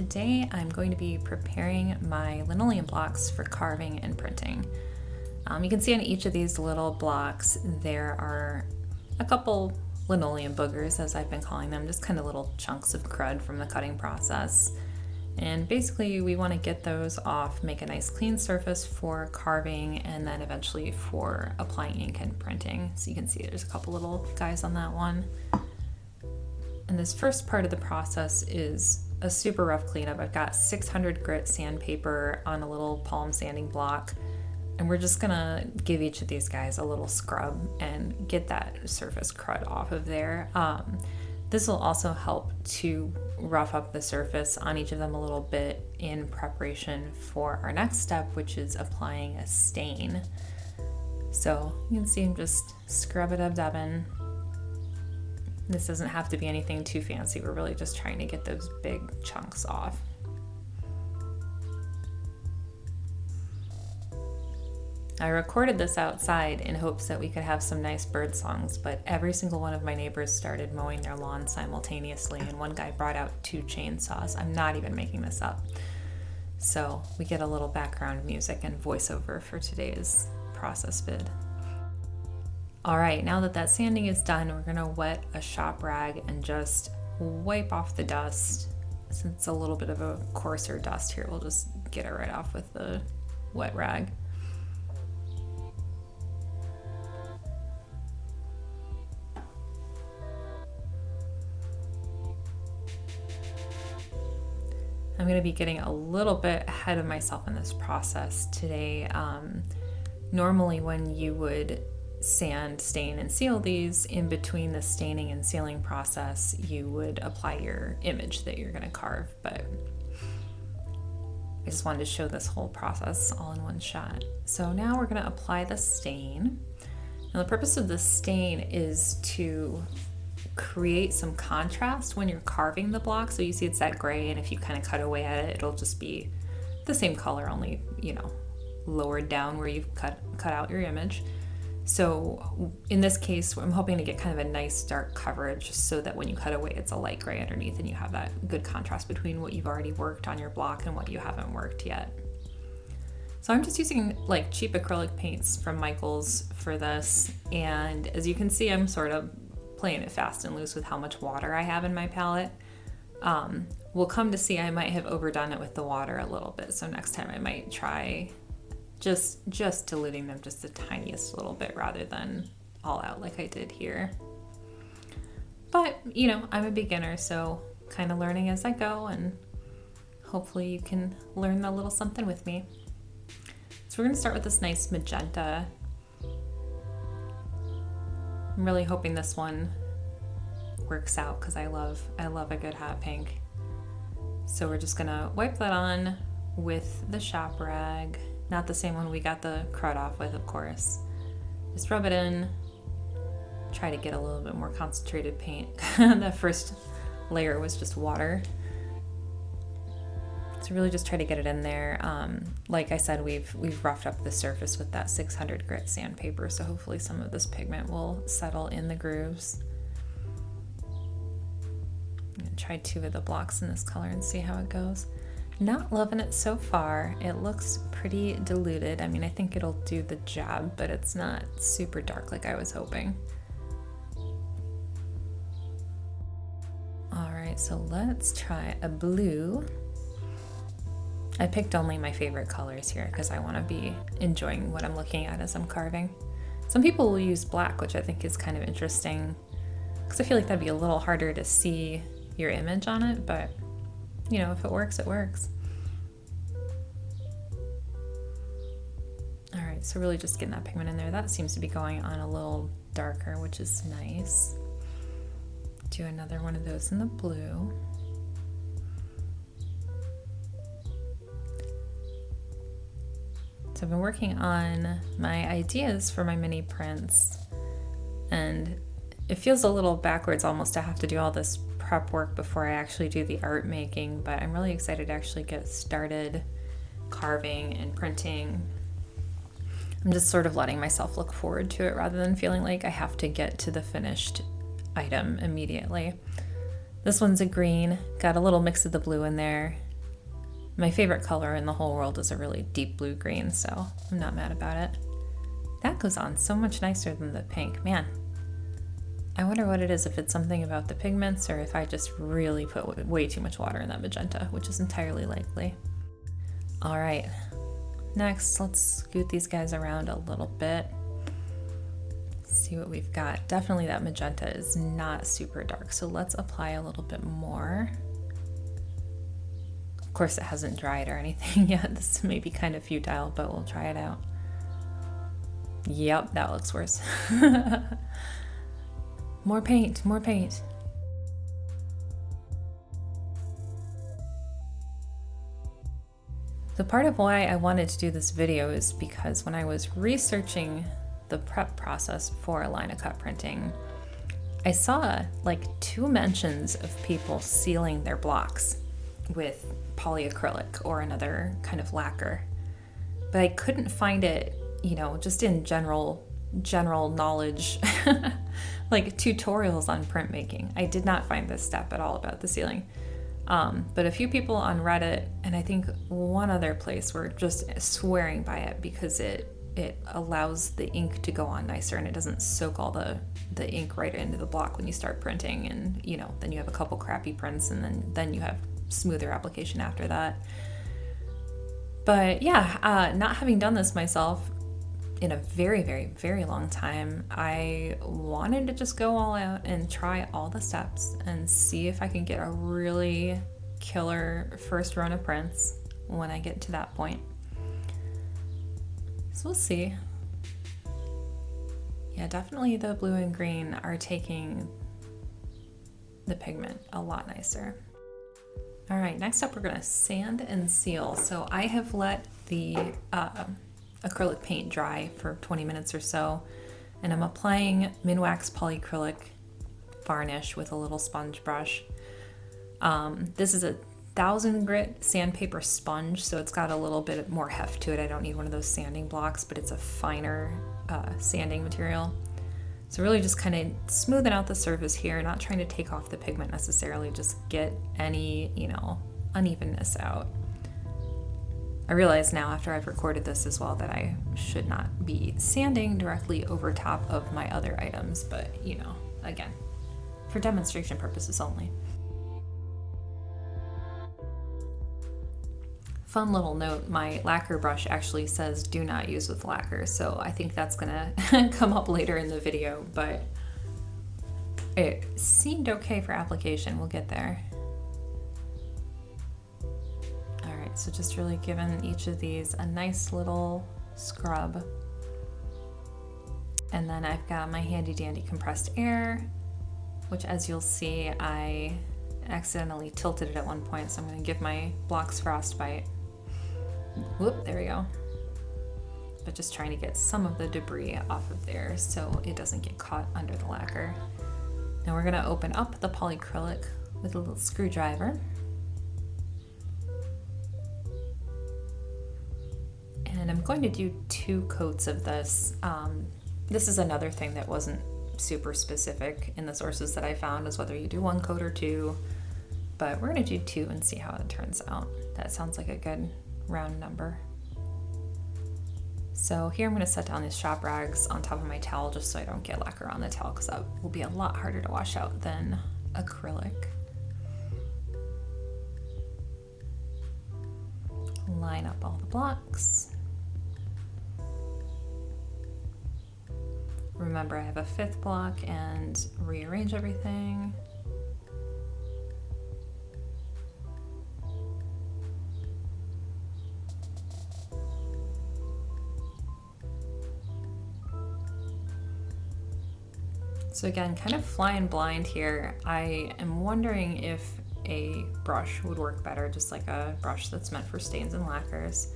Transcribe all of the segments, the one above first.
today I'm going to be preparing my linoleum blocks for carving and printing. You can see on each of these little blocks there are a couple linoleum boogers, as I've been calling them, just kind of little chunks of crud from the cutting process. And basically we want to get those off, make a nice clean surface for carving, and then eventually for applying ink and printing. So you can see there's a couple little guys on that one. And this first part of the process is a super rough cleanup. I've got 600 grit sandpaper on a little palm sanding block, and we're just gonna give each of these guys a little scrub and get that surface crud off of there. This will also help to rough up the surface on each of them a little bit in preparation for our next step, which is applying a stain. So you can see I'm just scrub-a-dub-dubbing. This doesn't have to be anything too fancy. We're really just trying to get those big chunks off. I recorded this outside in hopes that we could have some nice bird songs, but every single one of my neighbors started mowing their lawn simultaneously, and one guy brought out 2 chainsaws. I'm not even making this up. So we get a little background music and voiceover for today's process vid. All right, now that sanding is done, we're gonna wet a shop rag and just wipe off the dust. Since it's a little bit of a coarser dust here, we'll just get it right off with the wet rag. I'm gonna be getting a little bit ahead of myself in this process today. Normally when you would sand, stain, and seal these, in between the staining and sealing process, you would apply your image that you're going to carve, but I just wanted to show this whole process all in one shot. So now we're going to apply the stain. Now the purpose of the stain is to create some contrast when you're carving the block. So you see it's that gray, and if you kind of cut away at it, it'll just be the same color, only, lowered down where you've cut out your image. So in this case, I'm hoping to get kind of a nice dark coverage so that when you cut away, it's a light gray underneath and you have that good contrast between what you've already worked on your block and what you haven't worked yet. So I'm just using like cheap acrylic paints from Michael's for this. And as you can see, I'm sort of playing it fast and loose with how much water I have in my palette. We'll come to see I might have overdone it with the water a little bit. So next time I might try just diluting them just the tiniest little bit rather than all out like I did here. But, I'm a beginner, so kind of learning as I go, and hopefully you can learn a little something with me. So we're going to start with this nice magenta. I'm really hoping this one works out because I love a good hot pink. So we're just going to wipe that on with the shop rag. Not the same one we got the crud off with, of course. Just rub it in. Try to get a little bit more concentrated paint. The first layer was just water. So really just try to get it in there. Like I said, we've roughed up the surface with that 600 grit sandpaper, so hopefully some of this pigment will settle in the grooves. I'm gonna try 2 of the blocks in this color and see how it goes. Not loving it so far. It looks pretty diluted. I mean, I think it'll do the job, but it's not super dark like I was hoping. All right, so let's try a blue. I picked only my favorite colors here because I want to be enjoying what I'm looking at as I'm carving. Some people will use black, which I think is kind of interesting because I feel like that'd be a little harder to see your image on it, but if it works, it works. All right, so really just getting that pigment in there. That seems to be going on a little darker, which is nice. Do another one of those in the blue. So I've been working on my ideas for my mini prints, and it feels a little backwards almost to have to do all this prep work before I actually do the art making, but I'm really excited to actually get started carving and printing. I'm just sort of letting myself look forward to it rather than feeling like I have to get to the finished item immediately. This one's a green, got a little mix of the blue in there. My favorite color in the whole world is a really deep blue green, so I'm not mad about it. That goes on so much nicer than the pink. Man, I wonder what it is, if it's something about the pigments or if I just really put way too much water in that magenta, which is entirely likely. All right, next let's scoot these guys around a little bit. See what we've got. Definitely that magenta is not super dark, so let's apply a little bit more. Of course it hasn't dried or anything yet. This may be kind of futile, but we'll try it out. Yep, that looks worse. More paint, more paint. So part of why I wanted to do this video is because when I was researching the prep process for Linocut printing, I saw like 2 mentions of people sealing their blocks with polyacrylic or another kind of lacquer, but I couldn't find it, you know, just in general knowledge like tutorials on printmaking. I did not find this step at all about the sealing. But a few people on Reddit and I think one other place were just swearing by it because it allows the ink to go on nicer and it doesn't soak all the ink right into the block when you start printing, and you know, then you have a couple crappy prints and then you have smoother application after that. But yeah, not having done this myself in a very, very, very long time, I wanted to just go all out and try all the steps and see if I can get a really killer first run of prints when I get to that point. So we'll see. Yeah, definitely the blue and green are taking the pigment a lot nicer. All right, next up we're gonna sand and seal. So I have let the acrylic paint dry for 20 minutes or so, and I'm applying Minwax polyacrylic varnish with a little sponge brush. This is a 1000 grit sandpaper sponge, so it's got a little bit more heft to it. I don't need one of those sanding blocks, but it's a finer sanding material. So really just kind of smoothing out the surface here, not trying to take off the pigment necessarily, just get any, you know, unevenness out. I realize now after I've recorded this as well that I should not be sanding directly over top of my other items, but you know, again, for demonstration purposes only. Fun little note, my lacquer brush actually says do not use with lacquer, so I think that's gonna come up later in the video, but it seemed okay for application. We'll get there. All right, so just really giving each of these a nice little scrub. And then I've got my handy dandy compressed air, which as you'll see, I accidentally tilted it at one point, so I'm gonna give my blocks frostbite. Whoop, there we go. But just trying to get some of the debris off of there so it doesn't get caught under the lacquer. Now we're gonna open up the polyacrylic with a little screwdriver. And I'm going to do 2 coats of this. This is another thing that wasn't super specific in the sources that I found, is whether you do 1 coat or 2, but we're gonna do 2 and see how it turns out. That sounds like a good round number. So here I'm going to set down these shop rags on top of my towel just so I don't get lacquer on the towel, because that will be a lot harder to wash out than acrylic. Line up all the blocks. Remember, I have a 5th block and rearrange everything. So again, kind of flying blind here. I am wondering if a brush would work better, just like a brush that's meant for stains and lacquers.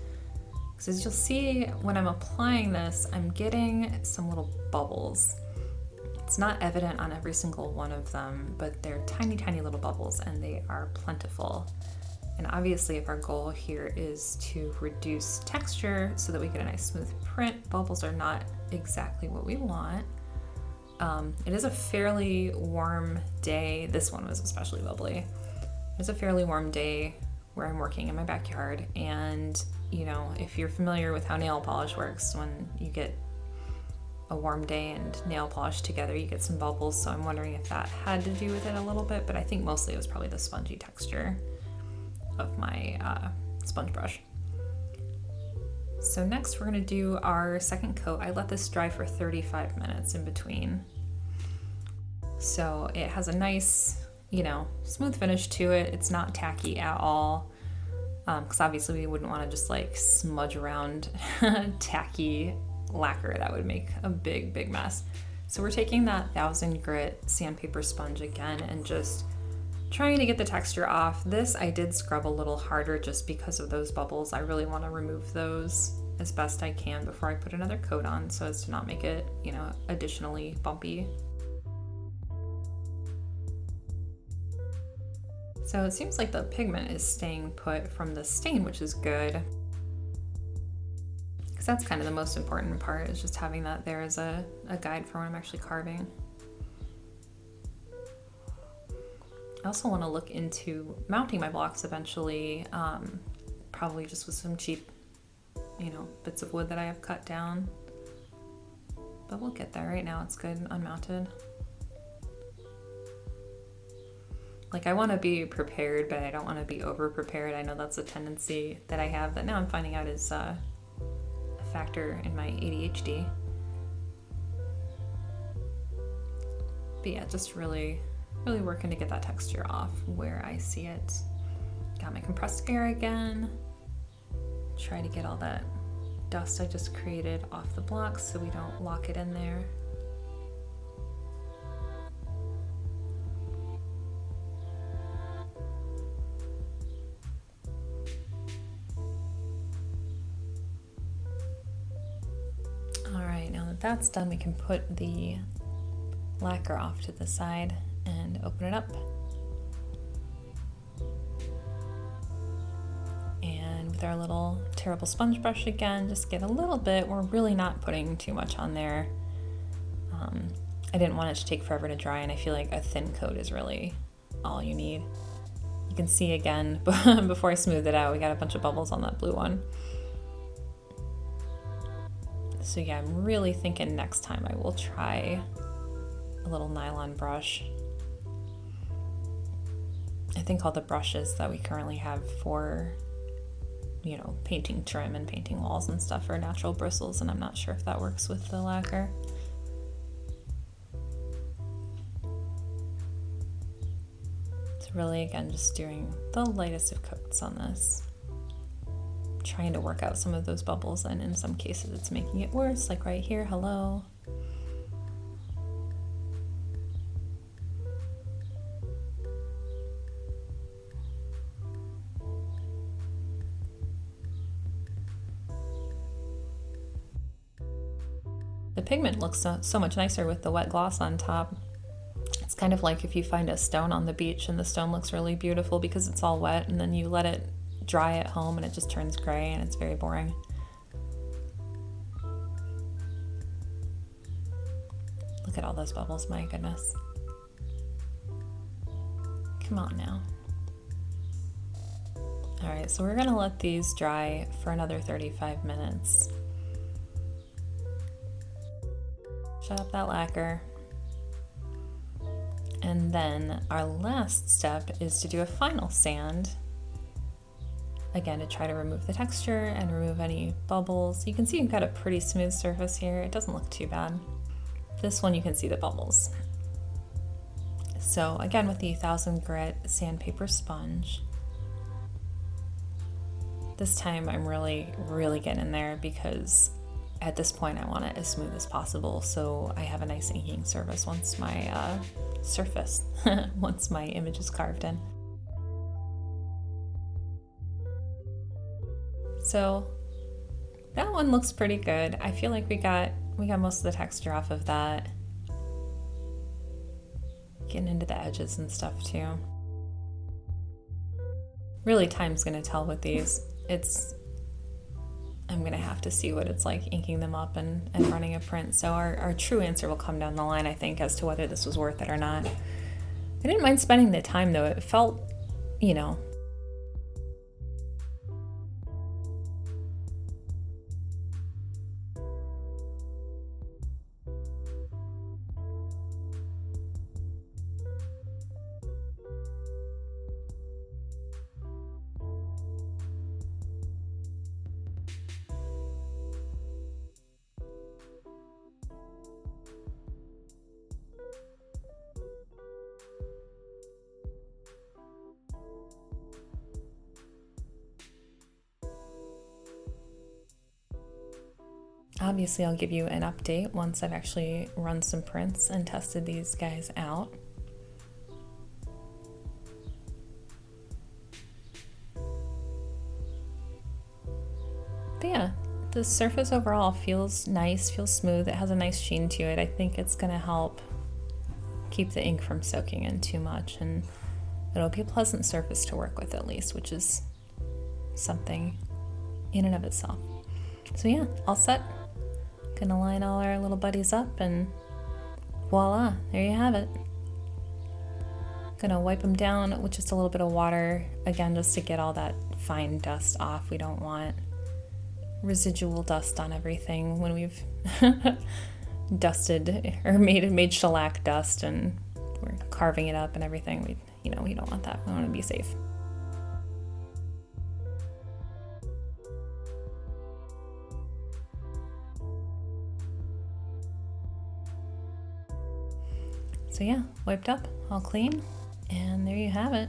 Because as you'll see, when I'm applying this, I'm getting some little bubbles. It's not evident on every single one of them, but they're tiny, tiny little bubbles, and they are plentiful. And obviously, if our goal here is to reduce texture so that we get a nice smooth print, bubbles are not exactly what we want. It is a fairly warm day. This one was especially bubbly. It's a fairly warm day where I'm working in my backyard. And, you know, if you're familiar with how nail polish works, when you get a warm day and nail polish together, you get some bubbles. So I'm wondering if that had to do with it a little bit, but I think mostly it was probably the spongy texture of my sponge brush. So next we're gonna do our second coat. I let this dry for 35 minutes in between. So it has a nice, you know, smooth finish to it. It's not tacky at all. Because obviously we wouldn't want to just like smudge around tacky lacquer. That would make a big mess. So we're taking that 1000 grit sandpaper sponge again and just trying to get the texture off. This I did scrub a little harder just because of those bubbles. I really want to remove those as best I can before I put another coat on, so as to not make it, you know, additionally bumpy. So it seems like the pigment is staying put from the stain, which is good. Because that's kind of the most important part, is just having that there as a guide for when I'm actually carving. I also want to look into mounting my blocks eventually, probably just with some cheap, you know, bits of wood that I have cut down. But we'll get there. Right now it's good unmounted. Like, I want to be prepared, but I don't want to be over prepared. I know that's a tendency that I have that now I'm finding out is a factor in my ADHD. But yeah, just really working to get that texture off where I see it. Got my compressed air again. Try to get all that dust I just created off the blocks so we don't lock it in there. That's done, we can put the lacquer off to the side and open it up. And with our little terrible sponge brush again, just get a little bit. We're really not putting too much on there. I didn't want it to take forever to dry, and I feel like a thin coat is really all you need. You can see again, before I smooth it out, we got a bunch of bubbles on that blue one. So yeah, I'm really thinking next time I will try a little nylon brush. I think all the brushes that we currently have for, you know, painting trim and painting walls and stuff are natural bristles, and I'm not sure if that works with the lacquer. So really, again, just doing the lightest of coats on this. Trying to work out some of those bubbles, and in some cases it's making it worse, like right here. Hello. The pigment looks so much nicer with the wet gloss on top. It's kind of like if you find a stone on the beach and the stone looks really beautiful because it's all wet, and then you let it dry at home and it just turns gray and it's very boring. Look at all those bubbles, my goodness. Come on now. All right, so we're gonna let these dry for another 35 minutes. Shut up that lacquer. And then our last step is to do a final sand. Again, to try to remove the texture and remove any bubbles. You can see you've got a pretty smooth surface here. It doesn't look too bad. This one you can see the bubbles. So again, with the 1000 grit sandpaper sponge, this time I'm really getting in there, because at this point I want it as smooth as possible so I have a nice inking surface once my once my image is carved in. So that one looks pretty good. I feel like we got most of the texture off of that. Getting into the edges and stuff too. Really, time's gonna tell with these. I'm gonna have to see what it's like inking them up and running a print. So our true answer will come down the line, I think, as to whether this was worth it or not. I didn't mind spending the time though. It felt, you know, Obviously, I'll give you an update once I've actually run some prints and tested these guys out. But yeah, the surface overall feels nice, feels smooth. It has a nice sheen to it. I think it's gonna help keep the ink from soaking in too much, and it'll be a pleasant surface to work with at least, which is something in and of itself. So yeah, all set. Gonna line all our little buddies up and voila, there you have it. Gonna wipe them down with just a little bit of water, again, just to get all that fine dust off. We don't want residual dust on everything when we've dusted or made shellac dust and we're carving it up and everything. We don't want that. We want to be safe. So yeah, wiped up, all clean, and there you have it.